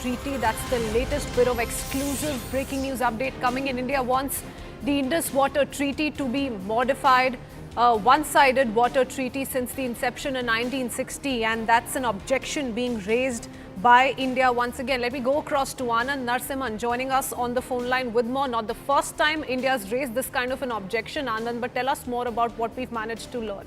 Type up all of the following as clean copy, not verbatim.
Treaty. That's the latest bit of exclusive breaking news update coming in. India wants the Indus Water Treaty to be modified. A one-sided water treaty since the inception in 1960, and that's an objection being raised by India once again. Let me go across to Anand Narsimhan joining us on the phone line with more. Not the first time India's raised this kind of an objection, Anand, but tell us more about what we've managed to learn.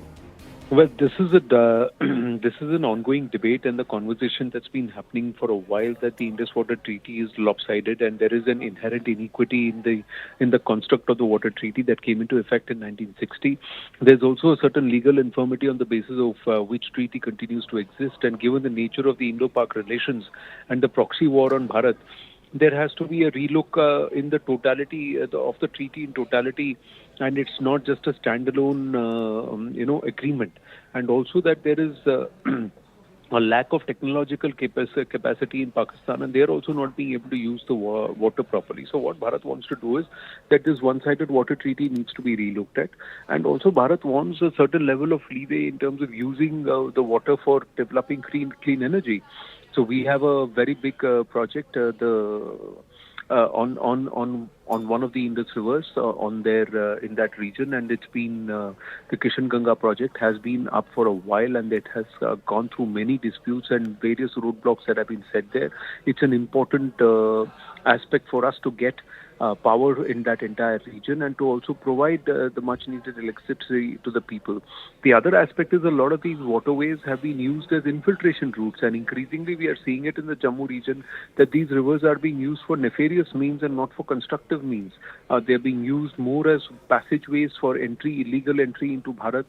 Well, this is this is an ongoing debate and the conversation that's been happening for a while that the Indus Water Treaty is lopsided and there is an inherent inequity in the construct of the water treaty that came into effect in 1960. There's also a certain legal infirmity on the basis of which treaty continues to exist, and given the nature of the Indo-Pak relations and the proxy war on Bharat, there has to be a relook in the totality of the treaty in totality, and it's not just a standalone, agreement. And also that there is a lack of technological capacity in Pakistan, and they're also not being able to use the water properly. So what Bharat wants to do is that this one-sided water treaty needs to be relooked at, and also Bharat wants a certain level of leeway in terms of using the water for developing clean energy. So we have a very big project on one of the Indus rivers on there in that region, and it's been the Kishan Ganga project has been up for a while, and it has gone through many disputes and various roadblocks that have been set there. It's an important aspect for us to get power in that entire region and to also provide the much needed electricity to the people. The other aspect is a lot of these waterways have been used as infiltration routes, and increasingly we are seeing it in the Jammu region that these rivers are being used for nefarious means and not for constructive means. They're being used more as passageways for entry, illegal entry into Bharat,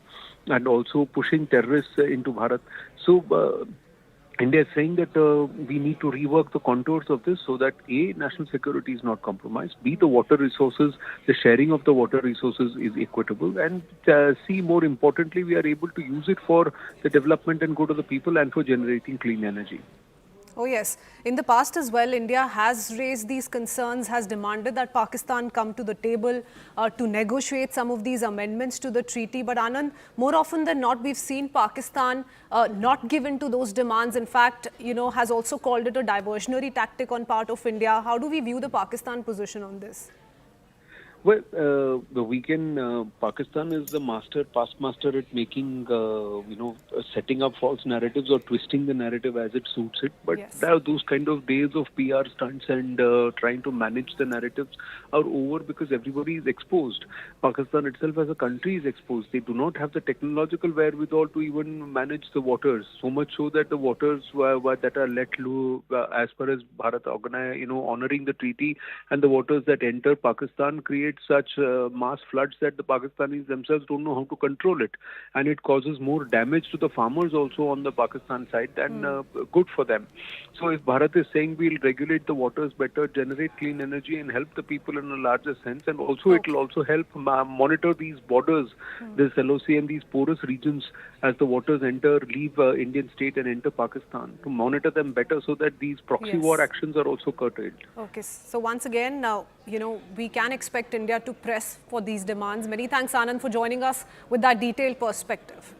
and also pushing terrorists into Bharat. So India is saying that we need to rework the contours of this so that A, national security is not compromised, B, the water resources, the sharing of the water resources is equitable, and C, more importantly, we are able to use it for the development and good of the people and for generating clean energy. Oh yes, in the past as well, India has raised these concerns, has demanded that Pakistan come to the table to negotiate some of these amendments to the treaty. But Anand, more often than not, we've seen Pakistan not give in to those demands. In fact, has also called it a diversionary tactic on part of India. How do we view the Pakistan position on this? Well, Pakistan is the past master at making, setting up false narratives or twisting the narrative as it suits it. But yes, those kind of days of PR stunts and trying to manage the narratives are over because everybody is exposed. Pakistan itself as a country is exposed. They do not have the technological wherewithal to even manage the waters. So much so that the waters that are let loose as far as Bharat honoring the treaty, and the waters that enter Pakistan create such mass floods that the Pakistanis themselves don't know how to control it, and it causes more damage to the farmers also on the Pakistan side than good for them. So if Bharat is saying we'll regulate the waters better, generate clean energy and help the people in a larger sense, and also it will also help monitor these borders, this LOC and these porous regions as the waters leave Indian state and enter Pakistan, to monitor them better so that these proxy war actions are also curtailed. Okay, so once again, now, we can expect India to press for these demands. Many thanks, Anand, for joining us with that detailed perspective.